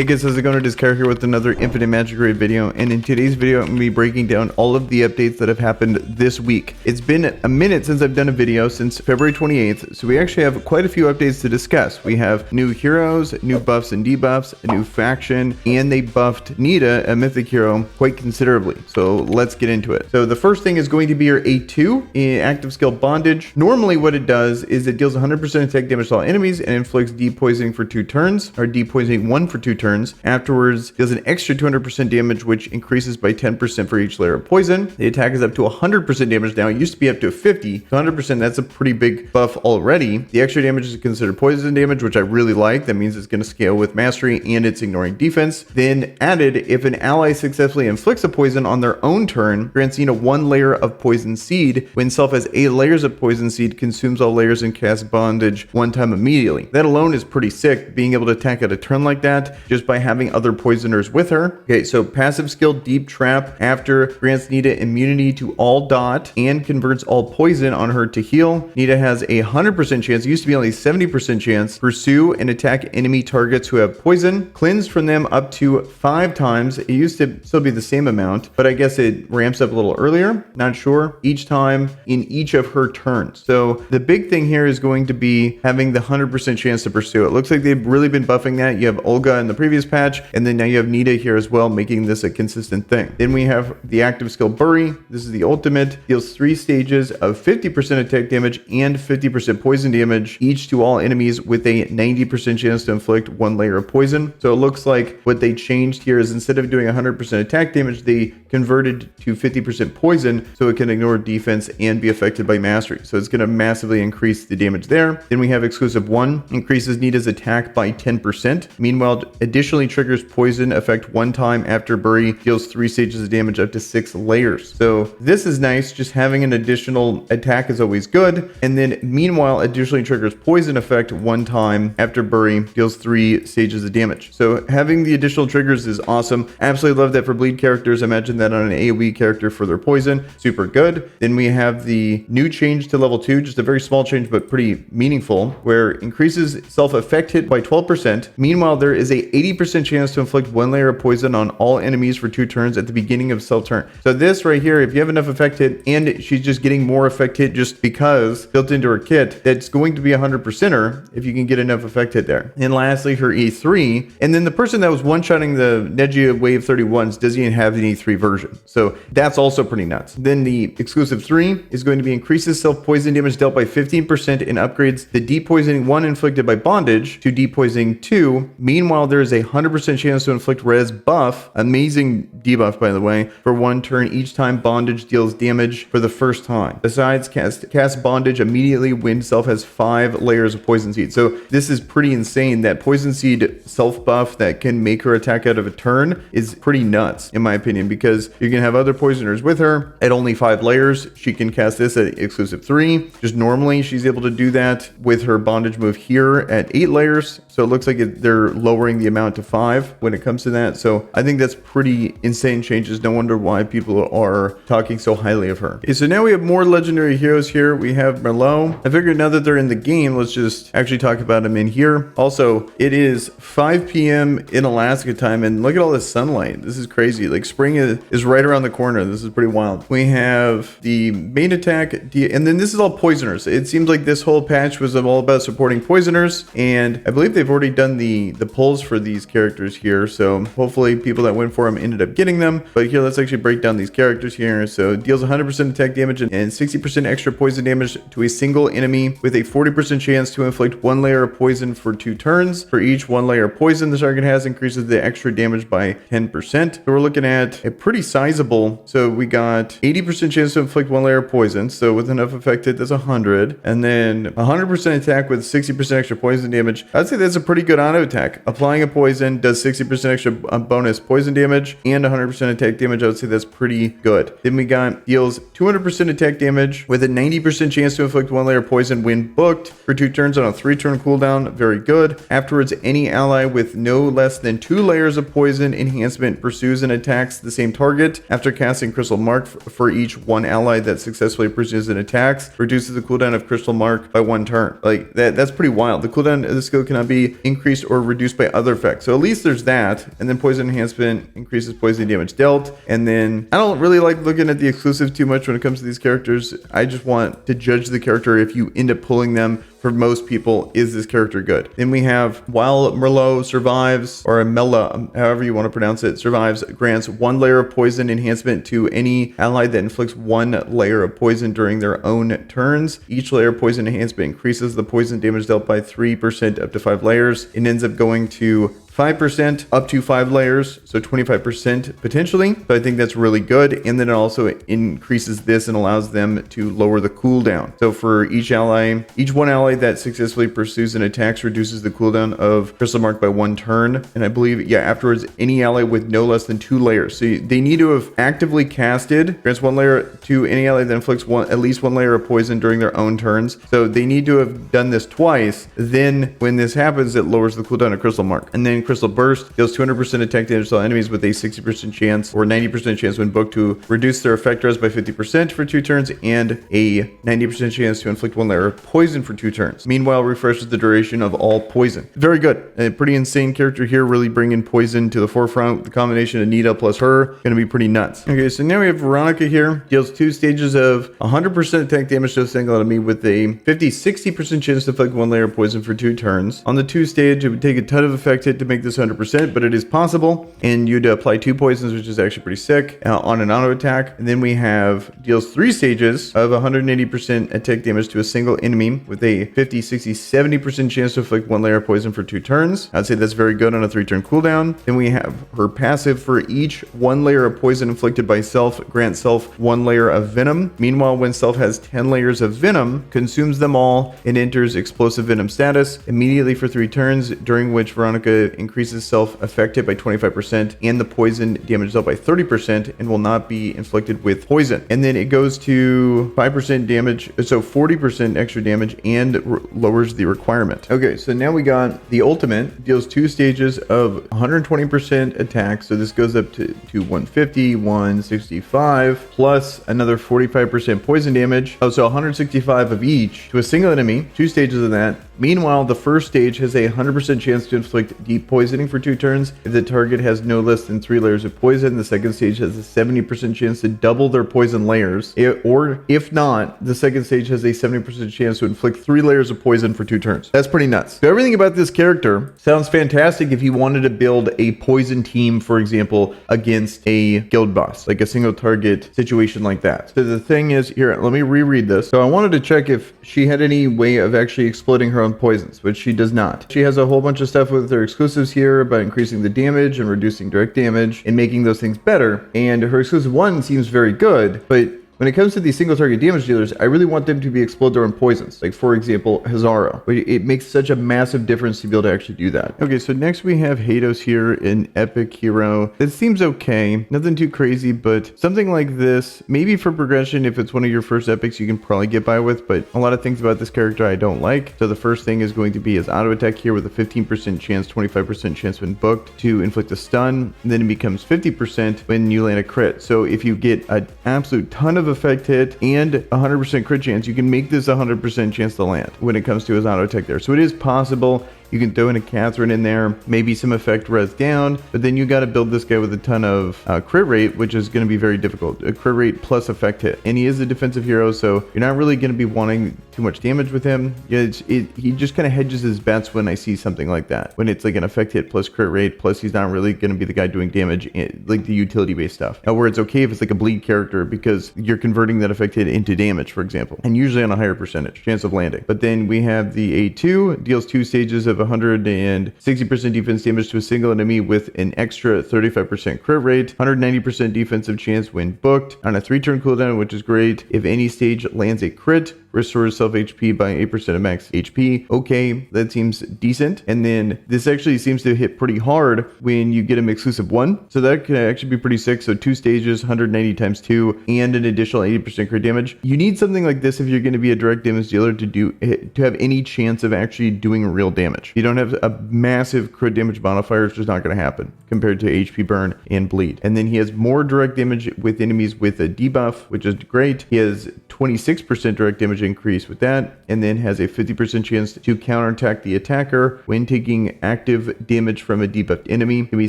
Hey guys, how's it going? It is Kire here with another Infinite Magicraid video, and in today's video I'm going to be breaking down all of the updates that have happened this week. It's been a minute since I've done a video, since February 28th, so we actually have quite a few updates to discuss. We have new heroes, new buffs and debuffs, a new faction, and they buffed Nita, a mythic hero, quite considerably. So let's get into it. So the first thing is going to be your A2, active skill Bondage. Normally what it does is it deals 100% attack damage to all enemies and inflicts depoisoning for 2 turns, or depoisoning 1 for 2 turns. Afterwards, deals an extra 200% damage, which increases by 10% for each layer of poison. The attack is up to 100% damage now. It used to be up to 50. 100%, that's a pretty big buff already. The extra damage is considered poison damage, which I really like. That means it's going to scale with mastery and it's ignoring defense. Then added, if an ally successfully inflicts a poison on their own turn, grants Nita 1 layer of poison seed. When self has 8 layers of poison seed, consumes all layers and casts bondage 1 time immediately. That alone is pretty sick, being able to attack at a turn like that, just by having other poisoners with her. Okay, so passive skill Deep Trap after grants Nita immunity to all dot and converts all poison on her to heal. Nita has a 100% chance, it used to be only 70% chance, pursue and attack enemy targets who have poison, cleanse from them up to 5 times. It used to still be the same amount, but I guess it ramps up a little earlier, not sure, each time in each of her turns. So the big thing here is going to be having the 100% chance to pursue. It looks like they've really been buffing that. You have Olga in the previous patch, and then now you have Nita here as well, making this a consistent thing. Then we have the active skill Bury. This is the ultimate, deals 3 stages of 50% attack damage and 50% poison damage, each to all enemies, with a 90% chance to inflict 1 layer of poison. So it looks like what they changed here is, instead of doing 100% attack damage, they converted to 50% poison, so it can ignore defense and be affected by mastery. So it's going to massively increase the damage there. Then we have exclusive 1, increases Nita's attack by 10%. Meanwhile, additionally triggers poison effect 1 time after Bury, deals 3 stages of damage up to 6 layers. So this is nice, just having an additional attack is always good. And then meanwhile, additionally triggers poison effect 1 time after Bury, deals 3 stages of damage. So having the additional triggers is awesome. Absolutely love that for bleed characters. Imagine that on an AoE character for their poison. Super good. Then we have the new change to level 2, just a very small change but pretty meaningful, where increases self-effect hit by 12%. Meanwhile, there is a 80% chance to inflict 1 layer of poison on all enemies for 2 turns at the beginning of self-turn. So this right here, if you have enough effect hit, and she's just getting more effect hit just because built into her kit, that's going to be 100%er if you can get enough effect hit there. And lastly, her E3, and then the person that was one-shotting the Negia Wave 31s doesn't even have an E3 version. So that's also pretty nuts. Then the exclusive 3 is going to be increases self-poison damage dealt by 15% and upgrades the depoisoning 1 inflicted by bondage to depoisoning 2. Meanwhile, there is a 100% chance to inflict res buff, amazing debuff by the way, for 1 turn each time bondage deals damage for the first time. Besides, cast bondage immediately when self has 5 layers of poison seed. So this is pretty insane. That poison seed self buff that can make her attack out of a turn is pretty nuts in my opinion, because you can have other poisoners with her at only 5 layers. She can cast this at exclusive 3. Just normally she's able to do that with her bondage move here at 8 layers. So it looks like they're lowering the amount to 5 when it comes to that. So I think that's pretty insane changes. No wonder why people are talking so highly of her. Okay, so now we have more legendary heroes here. We have Merlot. I figured now that they're in the game, let's just actually talk about them in here. Also, it is 5 p.m. in Alaska time, and look at all this sunlight. This is crazy. Like, spring is right around the corner. This is pretty wild. We have the main attack, and then this is all poisoners. It seems like this whole patch was all about supporting poisoners, and I believe they've already done the pulls for these characters here, so hopefully people that went for them ended up getting them. But here, let's actually break down these characters here. So it deals 100% attack damage and 60% extra poison damage to a single enemy, with a 40% chance to inflict 1 layer of poison for 2 turns. For each 1 layer of poison the target has, increases the extra damage by 10%. So we're looking at a pretty sizable, so we got 80% chance to inflict 1 layer of poison, so with enough effect hit, that's 100, and then 100% attack with 60% extra poison damage. I'd say that's a pretty good auto attack. Applying a poison does 60% extra bonus poison damage and 100% attack damage. I would say that's pretty good. Then we got deals 200% attack damage with a 90% chance to inflict 1 layer of poison when booked for 2 turns on a 3-turn cooldown. Very good. Afterwards, any ally with no less than 2 layers of poison enhancement pursues and attacks the same target after casting Crystal Mark for each 1 ally that successfully pursues and attacks. Reduces the cooldown of Crystal Mark by 1 turn. Like that's pretty wild. The cooldown of the skill cannot be increased or reduced by other effect. So at least there's that. And then poison enhancement increases poison damage dealt. And then I don't really like looking at the exclusives too much when it comes to these characters. I just want to judge the character if you end up pulling them. For most people, is this character good? Then we have while Merlot survives, or Mela, however you want to pronounce it, survives, grants 1 layer of poison enhancement to any ally that inflicts 1 layer of poison during their own turns. Each layer of poison enhancement increases the poison damage dealt by 3% up to 5 layers. It ends up going to 5% up to 5 layers, so 25% potentially. So I think that's really good. And then it also increases this and allows them to lower the cooldown. So for each one ally that successfully pursues an attack reduces the cooldown of Crystal Mark by 1 turn. And I believe, yeah, afterwards, any ally with no less than 2 layers. So they need to have actively casted, grants 1 layer to any ally that inflicts at least 1 layer of poison during their own turns. So they need to have done this twice. Then when this happens, it lowers the cooldown of Crystal Mark. And then Crystal Burst deals 200% attack damage to all enemies with a 60% chance or 90% chance when booked to reduce their effect res by 50% for 2 turns and a 90% chance to inflict 1 layer of poison for 2 turns. Meanwhile, refreshes the duration of all poison. Very good. A pretty insane character here, really bringing poison to the forefront. The combination of Nita plus her, going to be pretty nuts. Okay, so now we have Veronica here. Deals 2 stages of 100% attack damage to a single enemy with a 50-60% chance to inflict 1 layer of poison for 2 turns. On the 2 stage, it would take a ton of effect hit to make this 100%, but it is possible. And you'd apply 2 poisons, which is actually pretty sick, on an auto attack. And then we have deals 3 stages of 180% attack damage to a single enemy with a 50-60-70% chance to inflict 1 layer of poison for 2 turns. I'd say that's very good on a 3-turn cooldown. Then we have her passive for each 1 layer of poison inflicted by self, grant self 1 layer of venom. Meanwhile, when self has 10 layers of venom, consumes them all and enters explosive venom status immediately for 3 turns, during which Veronica increases self-effect hit by 25% and the poison damage dealt by 30% and will not be inflicted with poison. And then it goes to 5% damage, so 40% extra damage and lowers the requirement. Okay, so now we got the ultimate, deals 2 stages of 120% attack. So this goes up to 150, 165, plus another 45% poison damage. Oh, so 165 of each to a single enemy, 2 stages of that. Meanwhile, the first stage has a 100% chance to inflict deep poisoning for 2 turns if the target has no less than 3 layers of poison. The second stage has a 70% chance to double their poison layers, or if not, the second stage has a 70% chance to inflict 3 layers of poison for 2 turns. That's pretty nuts. So everything about this character sounds fantastic if you wanted to build a poison team, for example, against a guild boss, like a single target situation like that. So the thing is, here, let me reread this. So I wanted to check if she had any way of actually exploding her own poisons, which she does not. She has a whole bunch of stuff with her exclusives here about increasing the damage and reducing direct damage and making those things better. And her exclusive 1 seems very good, but when it comes to these single target damage dealers, I really want them to be explode their own poisons. Like, for example, Hazaro. It makes such a massive difference to be able to actually do that. Okay, so next we have Haydos here, an epic hero. It seems okay. Nothing too crazy, but something like this, maybe for progression, if it's one of your first epics, you can probably get by with, but a lot of things about this character I don't like. So the first thing is going to be his auto attack here with a 15% chance, 25% chance when booked to inflict a stun. And then it becomes 50% when you land a crit. So if you get an absolute ton of effect hit and 100% crit chance, you can make this 100% chance to land when it comes to his auto attack there. So it is possible. You can throw in a Catherine in there, maybe some effect res down, but then you got to build this guy with a ton of crit rate, which is going to be very difficult. A crit rate plus effect hit. And he is a defensive hero, so you're not really going to be wanting too much damage with him. He just kind of hedges his bets when I see something like that. When it's like an effect hit plus crit rate, plus he's not really going to be the guy doing damage, like the utility-based stuff. Now, where it's okay if it's like a bleed character because you're converting that effect hit into damage, for example, and usually on a higher percentage chance of landing. But then we have the A2, deals 2 stages of 160% defense damage to a single enemy with an extra 35% crit rate, 190% defensive chance when booked on a 3-turn cooldown, which is great. If any stage lands a crit, restores self HP by 8% of max HP. Okay, that seems decent. And then this actually seems to hit pretty hard when you get him exclusive 1. So that could actually be pretty sick. So 2 stages, 190 times 2, and an additional 80% crit damage. You need something like this if you're going to be a direct damage dealer to have any chance of actually doing real damage. You don't have a massive crit damage modifier, it's just not going to happen compared to HP burn and bleed. And then he has more direct damage with enemies with a debuff, which is great. He has 26% direct damage damage increase with that, and then has a 50% chance to counterattack the attacker when taking active damage from a debuffed enemy. Can be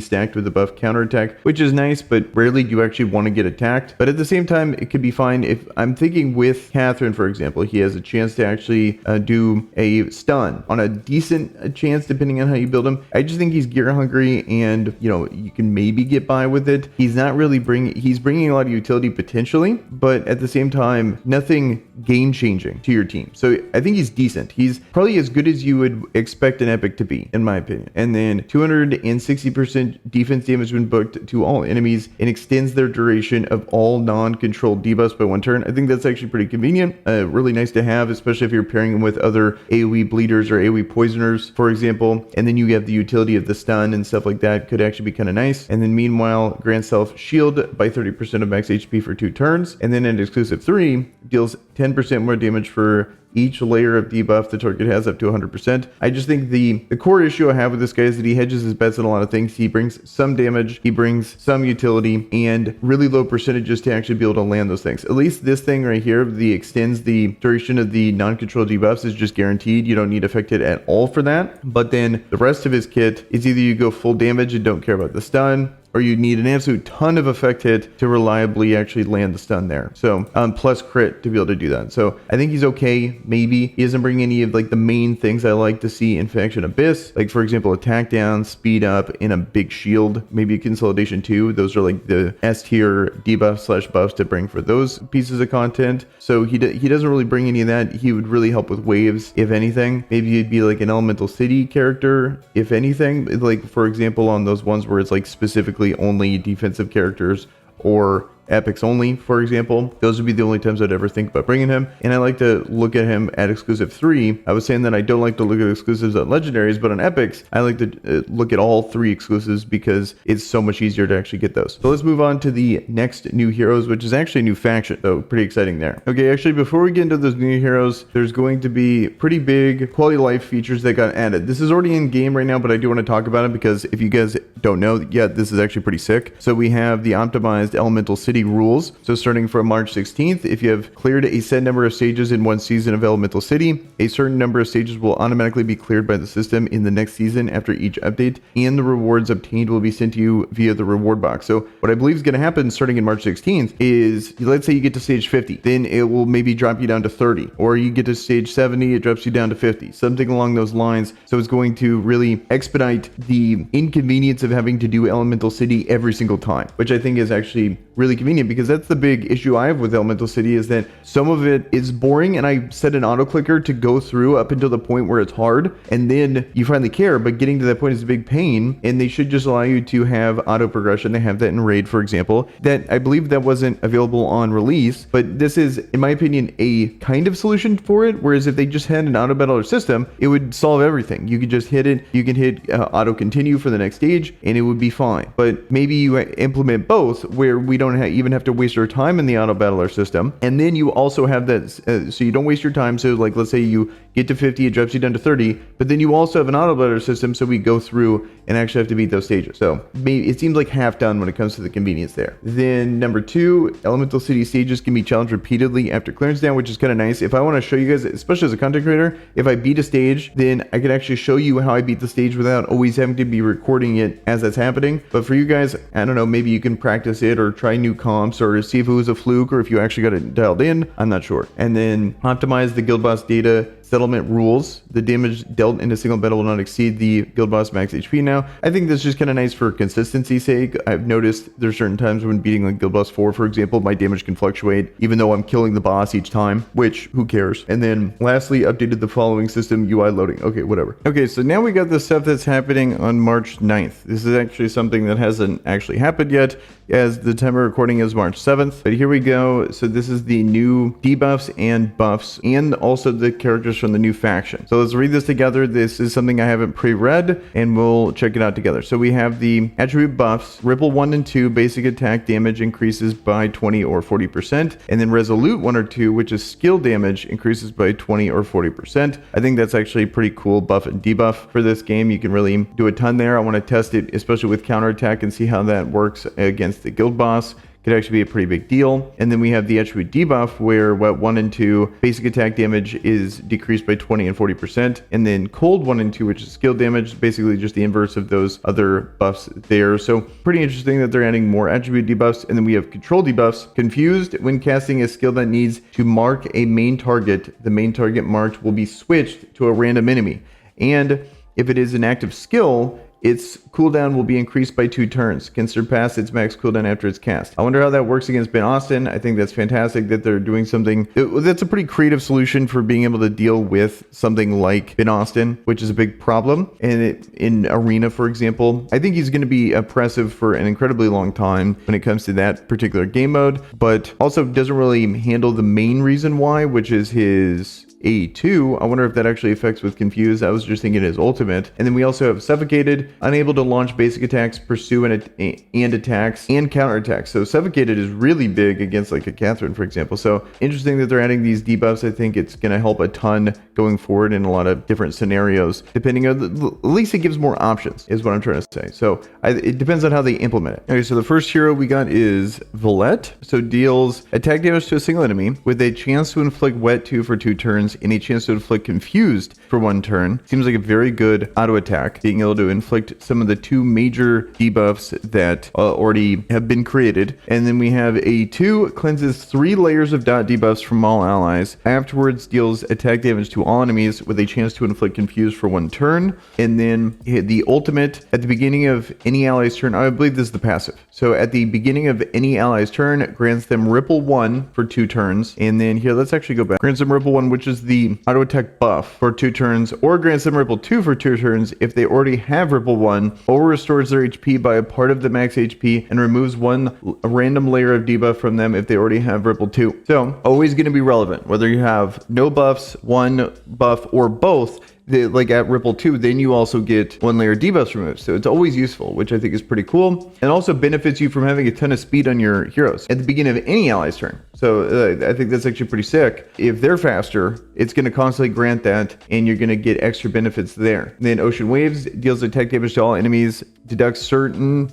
stacked with a buff counterattack, which is nice, but rarely do you actually want to get attacked. But at the same time, it could be fine if I'm thinking with Catherine, for example, he has a chance to actually do a stun on a decent chance depending on how you build him. I just think he's gear hungry, and you know, you can maybe get by with it. He's not really he's bringing a lot of utility potentially, but at the same time, nothing game changing to your team. So I think he's decent. He's probably as good as you would expect an epic to be, in my opinion. And then 260% defense damage when booked to all enemies, and extends their duration of all non-controlled debuffs by 1 turn. I think that's actually pretty convenient. Really nice to have, especially if you're pairing him with other AoE bleeders or AoE poisoners, for example. And then you have the utility of the stun and stuff like that. Could actually be kind of nice. And then meanwhile, grants self shield by 30% of max HP for 2 turns. And then an exclusive 3 deals 10% more damage for each layer of debuff the target has up to 100%. I just think the core issue I have with this guy is that he hedges his bets on a lot of things. He brings some damage, he brings some utility, and really low percentages to actually be able to land those things. At least this thing right here, the extends the duration of the non-controlled debuffs, is just guaranteed. You don't need affected at all for that. But then the rest of his kit is either you go full damage and don't care about the stun, or you need an absolute ton of effect hit to reliably actually land the stun there. So plus crit to be able to do that. So I think he's okay. Maybe he doesn't bring any of like the main things I like to see in Faction Abyss, like for example attack down, speed up, and a big shield, maybe a consolidation too. Those are like the S tier debuff / buffs to bring for those pieces of content. So he doesn't really bring any of that. He would really help with waves, if anything. Maybe he'd be like an Elemental City character, if anything, like for example on those ones where it's like specifically only defensive characters or epics only, for example. Those would be the only times I'd ever think about bringing him. And I like to look at him at exclusive 3. I was saying that I don't like to look at exclusives at legendaries, but on epics I like to look at all 3 exclusives because it's so much easier to actually get those. So let's move on to the next new heroes, which is actually a new faction, so pretty exciting there. Okay, actually before we get into those new heroes, there's going to be pretty big quality of life features that got added. This is already in game right now, but I do want to talk about it because if you guys don't know yet, this is actually pretty sick. So we have the optimized Elemental City rules. So starting from March 16th, if you have cleared a set number of stages in one season of Elemental City, a certain number of stages will automatically be cleared by the system in the next season after each update, and the rewards obtained will be sent to you via the reward box. So what I believe is going to happen starting in March 16th is, let's say you get to stage 50, then it will maybe drop you down to 30, or you get to stage 70, it drops you down to 50, something along those lines. So it's going to really expedite the inconvenience of having to do Elemental City every single time, which I think is actually really convenient, because that's the big issue I have with Elemental City, is that some of it is boring, and I set an auto clicker to go through up until the point where it's hard, and then you finally care, but getting to that point is a big pain, and they should just allow you to have auto progression. They have that in Raid, for example, that I believe that wasn't available on release, but this is, in my opinion, a kind of solution for it, whereas if they just had an auto battler system, it would solve everything. You could just hit it, you can hit auto continue for the next stage, and it would be fine. But maybe you implement both, where we don't even have to waste our time in the auto battler system, and then you also have that so you don't waste your time. So like let's say you get to 50, it drops you down to 30, but then you also have an auto battler system, so we go through and actually have to beat those stages. So maybe it seems like half done when it comes to the convenience there. Then number 2, Elemental City stages can be challenged repeatedly after clearance down, which is kind of nice. If I want to show you guys, especially as a content creator, if I beat a stage, then I can actually show you how I beat the stage without always having to be recording it as that's happening. But for you guys, I don't know, maybe you can practice it or try new comps or see if it was a fluke or if you actually got it dialed in. I'm not sure. And then optimize the guild boss data settlement rules. The damage dealt in a single battle will not exceed the guild boss max HP now. I think that's just kind of nice for consistency's sake. I've noticed there's certain times when beating like guild boss 4, for example, my damage can fluctuate even though I'm killing the boss each time, which who cares. And then lastly, updated the following system UI loading. Okay, whatever. Okay, so now we got the stuff that's happening on March 9th. This is actually something that hasn't actually happened yet, as the time of recording is March 7th. But here we go. So this is the new debuffs and buffs, and also the characters from the new faction. So let's read this together. This is something I haven't pre-read, and we'll check it out together. So we have the attribute buffs. Ripple 1 and 2, basic attack damage increases by 20 or 40%. And then Resolute 1 or 2, which is skill damage, increases by 20 or 40%. I think that's actually a pretty cool buff and debuff for this game. You can really do a ton there. I want to test it, especially with counterattack, and see how that works against the guild boss, could actually be a pretty big deal. And then we have the attribute debuff, where wet 1 and 2 basic attack damage is decreased by 20 and 40%. And then cold 1 and 2, which is skill damage, basically just the inverse of those other buffs there. So pretty interesting that they're adding more attribute debuffs. And then we have control debuffs. Confused: when casting a skill that needs to mark a main target, the main target marked will be switched to a random enemy. And if it is an active skill, its cooldown will be increased by 2 turns, can surpass its max cooldown after it's cast. I wonder how that works against Ben Austin. I think that's fantastic that they're doing something. That's a pretty creative solution for being able to deal with something like Ben Austin, which is a big problem. And in Arena, for example, I think he's going to be oppressive for an incredibly long time when it comes to that particular game mode, but also doesn't really handle the main reason why, which is his A2. I wonder if that actually affects with Confused. I was just thinking his ultimate. And then we also have Suffocated, unable to launch basic attacks, pursue and attacks, and counterattacks. So Suffocated is really big against like a Catherine, for example. So interesting that they're adding these debuffs. I think it's going to help a ton going forward in a lot of different scenarios, depending on at least it gives more options is what I'm trying to say. So it depends on how they implement it. Okay, so the first hero we got is Valette. So deals attack damage to a single enemy with a chance to inflict wet 2 for 2 turns, any chance to inflict Confused for 1 turn. Seems like a very good auto attack, being able to inflict some of the 2 major debuffs that already have been created. And then we have A2, cleanses 3 layers of dot debuffs from all allies. Afterwards deals attack damage to all enemies with a chance to inflict Confused for 1 turn. And then the ultimate at the beginning of any ally's turn, I believe this is the passive. So at the beginning of any ally's turn, grants them Ripple 1 for 2 turns. And then here, let's actually go back. Grants them Ripple 1, which is the auto attack buff for 2 turns, or grants them Ripple 2 for 2 turns if they already have Ripple 1, or restores their HP by a part of the max HP and removes a random layer of debuff from them if they already have Ripple 2. So always going to be relevant whether you have no buffs, 1 buff, or both. Like at Ripple 2, then you also get 1 layer debuffs removed. So it's always useful, which I think is pretty cool. And also benefits you from having a ton of speed on your heroes at the beginning of any ally's turn. So I think that's actually pretty sick. If they're faster, it's going to constantly grant that, and you're going to get extra benefits there. And then Ocean Waves deals attack damage to all enemies, deducts certain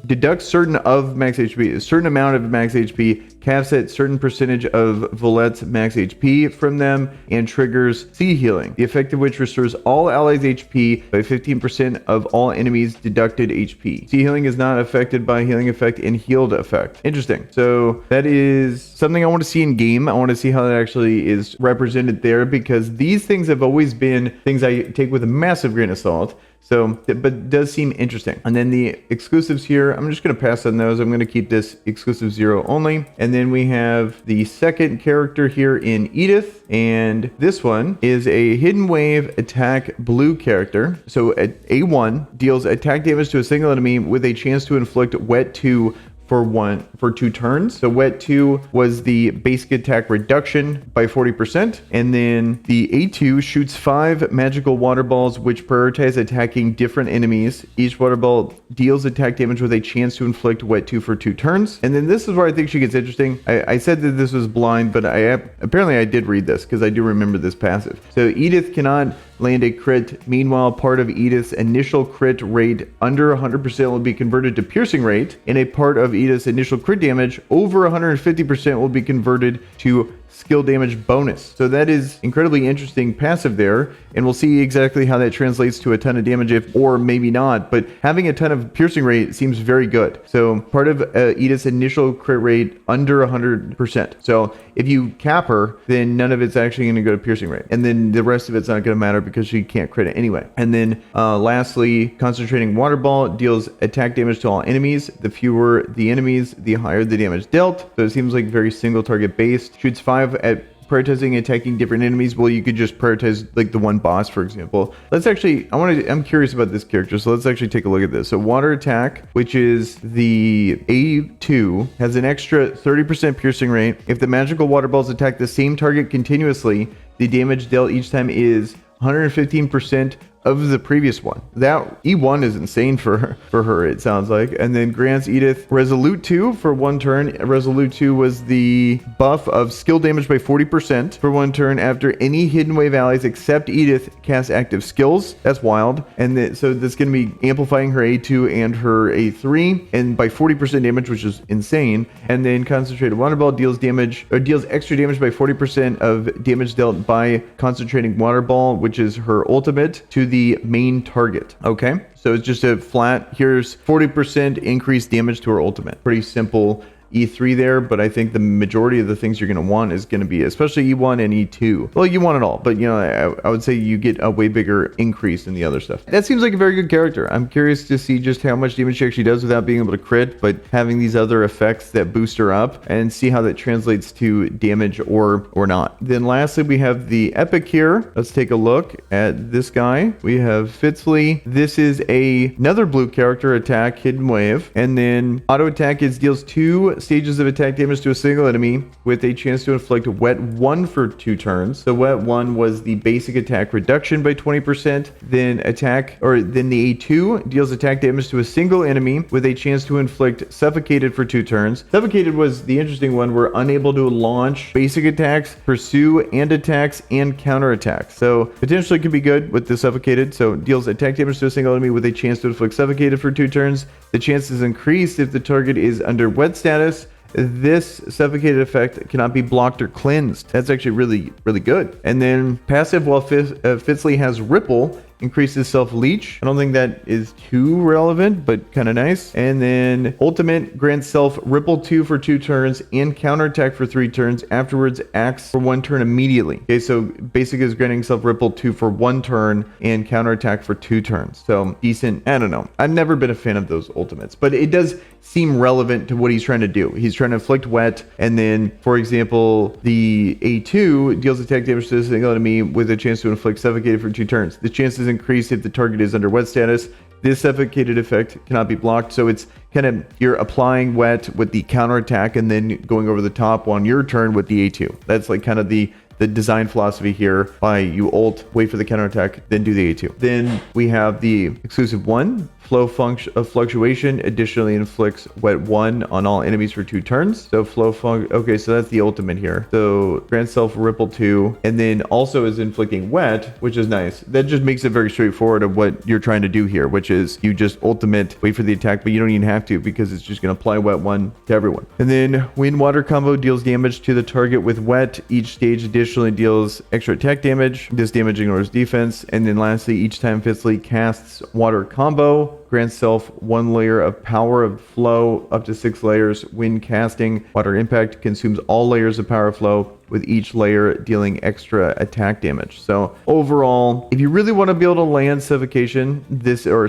of max HP, a certain amount of max HP, caps at certain percentage of Valette's max HP from them, and triggers Sea Healing, the effect of which restores all allies' HP by 15% of all enemies' deducted HP. Sea Healing is not affected by healing effect and healed effect. Interesting. So that is something I want to see in game. I want to see how that actually is represented there, because these things have always been things I take with a massive grain of salt. So, but it does seem interesting. And then the exclusives here, I'm just going to pass on those. I'm going to keep this exclusive 0 only. And then we have the second character here in Edith. And this one is a hidden wave attack blue character. So at A1 deals attack damage to a single enemy with a chance to inflict wet 2 for 2 turns. So wet 2 was the basic attack reduction by 40%. And then the A2 shoots 5 magical water balls which prioritize attacking different enemies. Each water ball deals attack damage with a chance to inflict wet 2 for 2 turns. And then this is where I think she gets interesting. I said that this was blind, but apparently I did read this because I do remember this passive. So Edith cannot land a crit. Meanwhile, part of Edith's initial crit rate under 100% will be converted to piercing rate, and a part of Edith's initial crit damage over 150% will be converted to skill damage bonus. So that is incredibly interesting passive there, and we'll see exactly how that translates to a ton of damage, or maybe not, but having a ton of piercing rate seems very good. So part of Edith's initial crit rate under 100%. So if you cap her, then none of it's actually going to go to piercing rate, and then the rest of it's not going to matter because she can't crit it anyway. And then lastly, concentrating water ball deals attack damage to all enemies. The fewer the enemies, the higher the damage dealt. So it seems like very single target based. Shoots 5 at prioritizing attacking different enemies. Well, you could just prioritize like the one boss, for example. Let's actually, I'm curious about this character, so let's actually take a look at this. So water attack, which is the A2, has an extra 30% piercing rate. If the magical water balls attack the same target continuously, the damage dealt each time is 115% of the previous one. That E1 is insane for her, it sounds like. And then grants Edith Resolute 2 for 1 turn. Resolute 2 was the buff of skill damage by 40% for 1 turn after any Hidden Wave allies except Edith cast active skills. That's wild. And so that's going to be amplifying her A2 and her A3 and by 40% damage, which is insane. And then Concentrated Water Ball deals extra damage by 40% of damage dealt by Concentrating Water Ball, which is her ultimate, to the main target. Okay, so it's just a flat, here's 40% increased damage to her ultimate. Pretty simple E3 there, but I think the majority of the things you're going to want is going to be especially E1 and E2. Well, you want it all, but you know, I would say you get a way bigger increase in the other stuff. That seems like a very good character. I'm curious to see just how much damage she actually does without being able to crit, but having these other effects that boost her up and see how that translates to damage or not. Then lastly, we have the epic here. Let's take a look at this guy. We have Fitzley. This is another blue character, attack, hidden wave, and then auto attack is deals 2 stages of attack damage to a single enemy with a chance to inflict wet 1 for 2 turns. So wet 1 was the basic attack reduction by 20%. Then the A2 deals attack damage to a single enemy with a chance to inflict suffocated for 2 turns. Suffocated was the interesting one. We're unable to launch basic attacks, pursue and attacks, and counter attacks. So potentially could be good with the suffocated. So deals attack damage to a single enemy with a chance to inflict suffocated for 2 turns. The chance is increased if the target is under wet status. This suffocated effect cannot be blocked or cleansed. That's actually really, really good. And then passive, while Fitzley has Ripple, increases self-leech. I don't think that is too relevant, but kind of nice. And then ultimate grants self ripple 2 for 2 turns and counterattack for 3 turns. Afterwards, acts for 1 turn immediately. Okay, so basic is granting self ripple 2 for 1 turn and counterattack for 2 turns. So decent. I don't know. I've never been a fan of those ultimates, but it does seem relevant to what he's trying to do. He's trying to inflict wet, and then, for example, the A2 deals attack damage to a single enemy with a chance to inflict suffocated for 2 turns. The chances increase if the target is under wet status. This suffocated effect cannot be blocked, so it's kind of you're applying wet with the counterattack and then going over the top on your turn with the A2. That's like kind of the design philosophy here. By you ult, wait for the counterattack, then do the A2. Then we have the exclusive 1. Flow fluctuation additionally inflicts wet 1 on all enemies for 2 turns. So okay, so that's the ultimate here. So grant self ripple 2, and then also is inflicting wet, which is nice. That just makes it very straightforward of what you're trying to do here, which is you just ultimate, wait for the attack, but you don't even have to because it's just going to apply wet 1 to everyone. And then wind water combo deals damage to the target with wet. Each stage additionally deals extra attack damage. This damage ignores defense. And then lastly, each time Fitzley casts water combo, grants self 1 layer of power of flow up to 6 layers. When casting water impact, consumes all layers of power flow, with each layer dealing extra attack damage. So overall, if you really want to be able to land suffocation,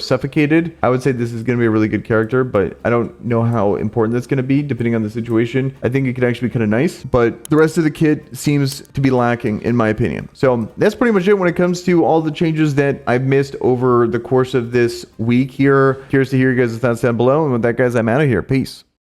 suffocated, I would say this is going to be a really good character, but I don't know how important that's going to be depending on the situation. I think it could actually be kind of nice, but the rest of the kit seems to be lacking in my opinion. So that's pretty much it when it comes to all the changes that I've missed over the course of this week here. Curious to hear your guys' thoughts down below. And with that, guys, I'm out of here. Peace.